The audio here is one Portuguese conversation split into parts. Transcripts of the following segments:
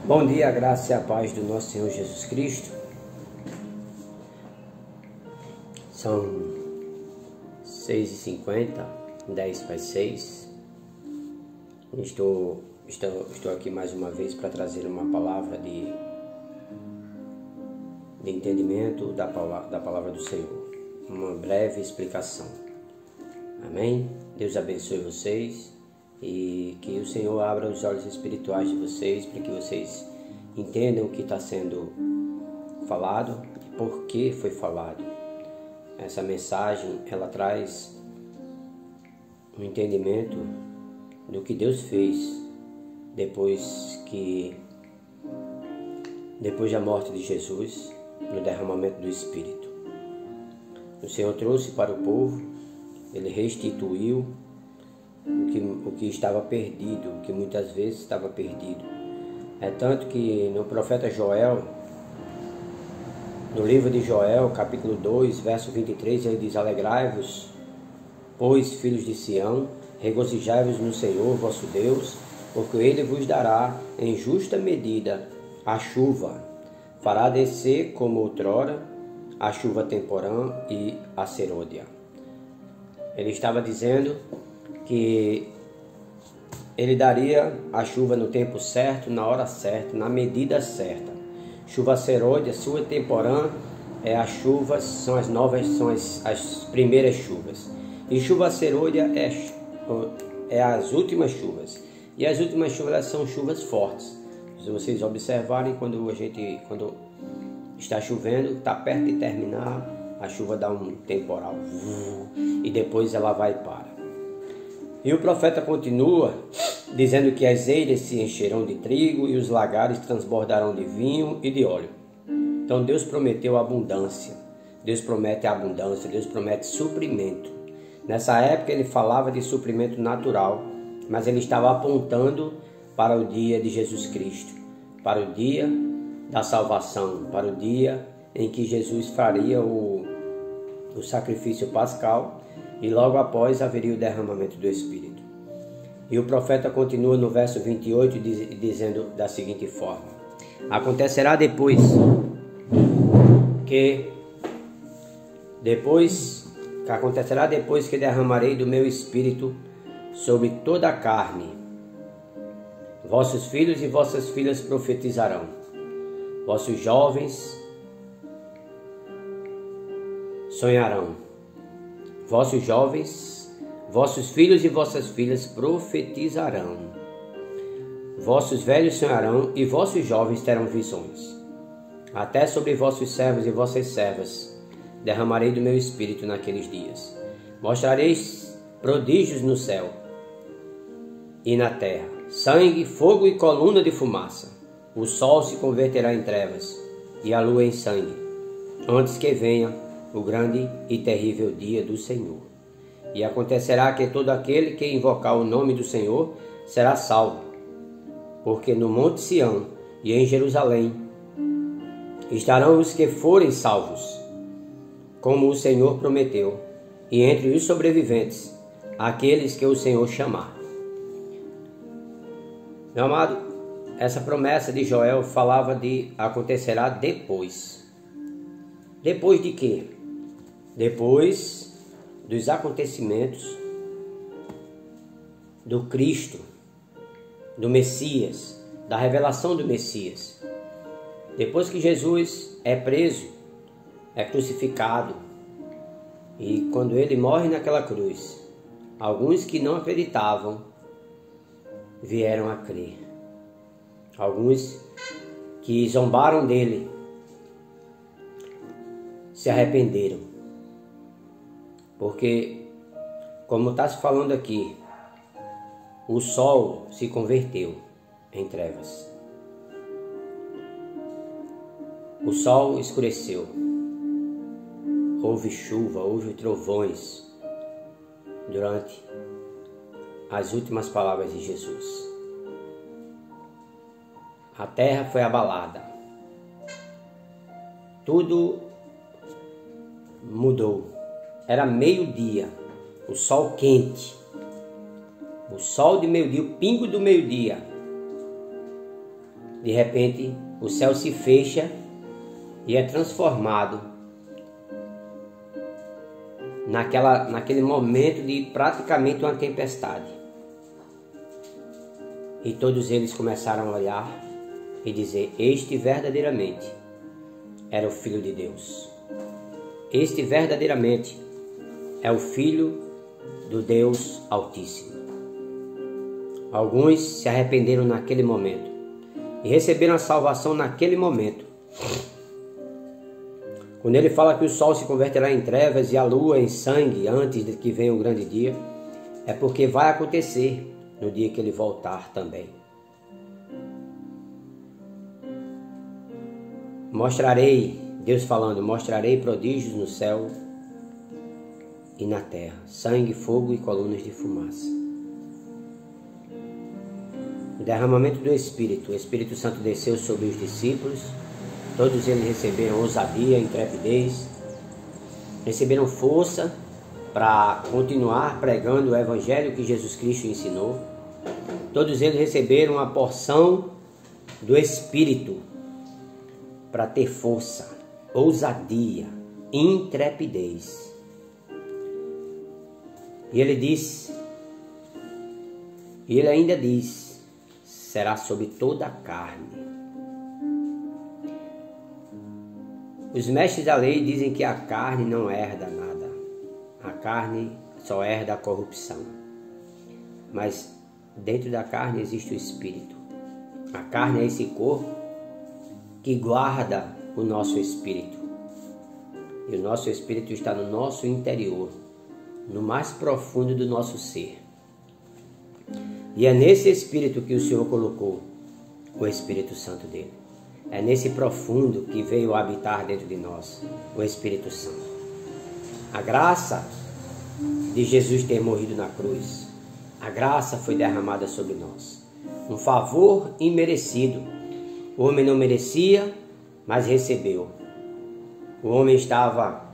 Bom dia, a graça e a paz do nosso Senhor Jesus Cristo. São 6h50, 10 para as 6. Estou aqui mais uma vez para trazer uma palavra de entendimento da palavra do Senhor. Uma breve explicação. Amém? Deus abençoe vocês e que o Senhor abra os olhos espirituais de vocês para que vocês entendam o que está sendo falado e por que foi falado. Essa mensagem, ela traz um entendimento do que Deus fez depois da morte de Jesus, no derramamento do Espírito. O Senhor trouxe para o povo, Ele restituiu o que estava perdido, o que muitas vezes estava perdido. É tanto que no profeta Joel, no livro de Joel, capítulo 2, verso 23, ele diz: Alegrai-vos, pois, filhos de Sião, regozijai-vos no Senhor vosso Deus, porque Ele vos dará em justa medida a chuva, fará descer como outrora a chuva temporã e a serôdia. Ele estava dizendo que Ele daria a chuva no tempo certo, na hora certa, na medida certa. Chuva serôdia, chuva temporã, são as novas, são as primeiras chuvas. E chuva serôdia é as últimas chuvas. E as últimas chuvas, elas são chuvas fortes. Se vocês observarem, quando está chovendo, está perto de terminar, a chuva dá um temporal e depois ela vai e para. E o profeta continua dizendo que as eiras se encherão de trigo e os lagares transbordarão de vinho e de óleo. Então Deus prometeu abundância, Deus promete abundância, Deus promete suprimento. Nessa época ele falava de suprimento natural, mas ele estava apontando para o dia de Jesus Cristo, para o dia da salvação, para o dia em que Jesus faria o sacrifício pascal e logo após haveria o derramamento do Espírito. E o profeta continua no verso 28 dizendo da seguinte forma: acontecerá depois que derramarei do meu Espírito sobre toda a carne. Vossos filhos e vossas filhas profetizarão, vossos jovens sonharão, vossos filhos e vossas filhas profetizarão, vossos velhos sonharão e vossos jovens terão visões. Até sobre vossos servos e vossas servas derramarei do meu Espírito naqueles dias. Mostrareis prodígios no céu e na terra, sangue, fogo e coluna de fumaça. O sol se converterá em trevas e a lua em sangue, antes que venha o grande e terrível dia do Senhor. E acontecerá que todo aquele que invocar o nome do Senhor será salvo, porque no monte Sião e em Jerusalém estarão os que forem salvos, como o Senhor prometeu, e entre os sobreviventes, aqueles que o Senhor chamar. Meu amado, essa promessa de Joel falava de acontecerá depois. Depois de quê? Depois dos acontecimentos do Cristo, do Messias, da revelação do Messias. Depois que Jesus é preso, é crucificado, e quando ele morre naquela cruz, alguns que não acreditavam vieram a crer. Alguns que zombaram dele se arrependeram. Porque, como está se falando aqui, o sol se converteu em trevas. O sol escureceu. Houve chuva, houve trovões durante as últimas palavras de Jesus. A terra foi abalada. Tudo mudou. Era meio-dia, o sol quente, o sol de meio-dia, o pingo do meio-dia, de repente o céu se fecha e é transformado naquele momento de praticamente uma tempestade. E todos eles começaram a olhar e dizer: este verdadeiramente era o Filho de Deus. Este verdadeiramente é o Filho do Deus Altíssimo. Alguns se arrependeram naquele momento e receberam a salvação naquele momento. Quando ele fala que o sol se converterá em trevas e a lua em sangue antes de que venha o grande dia, é porque vai acontecer no dia que ele voltar também. Mostrarei, Deus falando, mostrarei prodígios no céu e na terra, sangue, fogo e colunas de fumaça. O derramamento do Espírito, o Espírito Santo desceu sobre os discípulos, todos eles receberam ousadia, intrepidez, receberam força para continuar pregando o Evangelho que Jesus Cristo ensinou. Todos eles receberam uma porção do Espírito para ter força, ousadia, intrepidez. E ele disse, e ele ainda diz, será sobre toda a carne. Os mestres da lei dizem que a carne não herda nada. A carne só herda a corrupção. Mas dentro da carne existe o Espírito. A carne é esse corpo que guarda o nosso Espírito. E o nosso Espírito está no nosso interior, no mais profundo do nosso ser. E é nesse Espírito que o Senhor colocou o Espírito Santo dele. É nesse profundo que veio habitar dentro de nós o Espírito Santo. A graça de Jesus ter morrido na cruz, a graça foi derramada sobre nós. Um favor imerecido. O homem não merecia, mas recebeu. O homem estava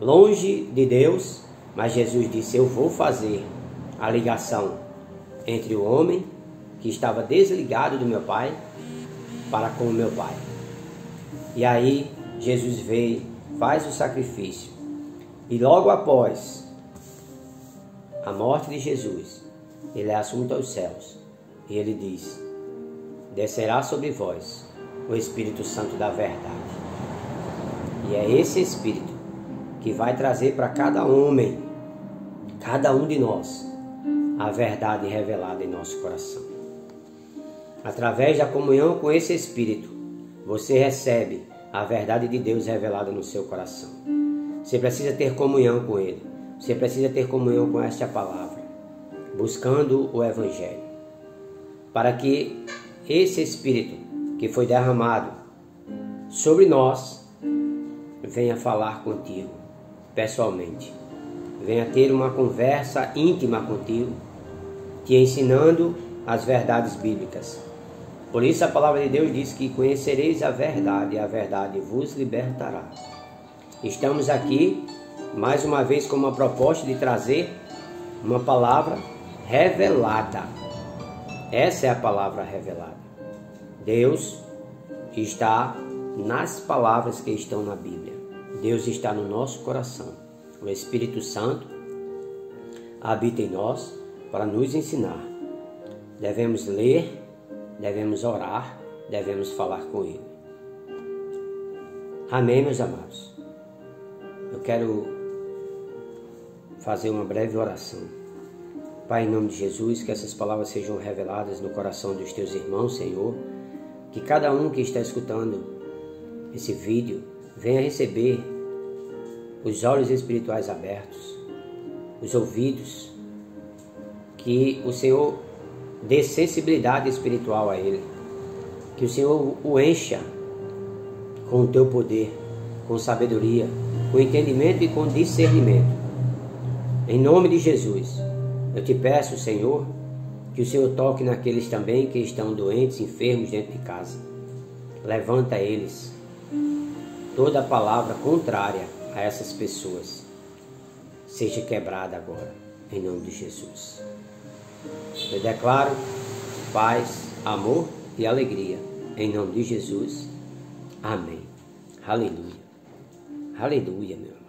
longe de Deus, mas Jesus disse: eu vou fazer a ligação entre o homem que estava desligado do meu Pai para com o meu Pai. E aí Jesus veio, faz o sacrifício. E logo após a morte de Jesus, ele é assunto aos céus. E ele diz: descerá sobre vós o Espírito Santo da verdade. E é esse Espírito que vai trazer para cada homem, cada um de nós, a verdade revelada em nosso coração. Através da comunhão com esse Espírito, você recebe a verdade de Deus revelada no seu coração. Você precisa ter comunhão com Ele. Você precisa ter comunhão com esta palavra, buscando o Evangelho, para que esse Espírito que foi derramado sobre nós venha falar contigo pessoalmente, venha ter uma conversa íntima contigo, te ensinando as verdades bíblicas. Por isso a palavra de Deus diz que conhecereis a verdade e a verdade vos libertará. Estamos aqui mais uma vez com uma proposta de trazer uma palavra revelada. Essa é a palavra revelada. Deus está nas palavras que estão na Bíblia. Deus está no nosso coração. O Espírito Santo habita em nós para nos ensinar. Devemos ler, devemos orar, devemos falar com Ele. Amém, meus amados? Eu quero fazer uma breve oração. Pai, em nome de Jesus, que essas palavras sejam reveladas no coração dos teus irmãos, Senhor. Que cada um que está escutando esse vídeo venha receber os olhos espirituais abertos, os ouvidos, que o Senhor dê sensibilidade espiritual a ele, que o Senhor o encha com o teu poder, com sabedoria, com entendimento e com discernimento. Em nome de Jesus, eu te peço, Senhor, que o Senhor toque naqueles também que estão doentes, enfermos dentro de casa. Levanta eles. Toda palavra contrária a essas pessoas seja quebrada agora, em nome de Jesus. Eu declaro paz, amor e alegria Em nome de Jesus. Amém. Aleluia. Aleluia, meu.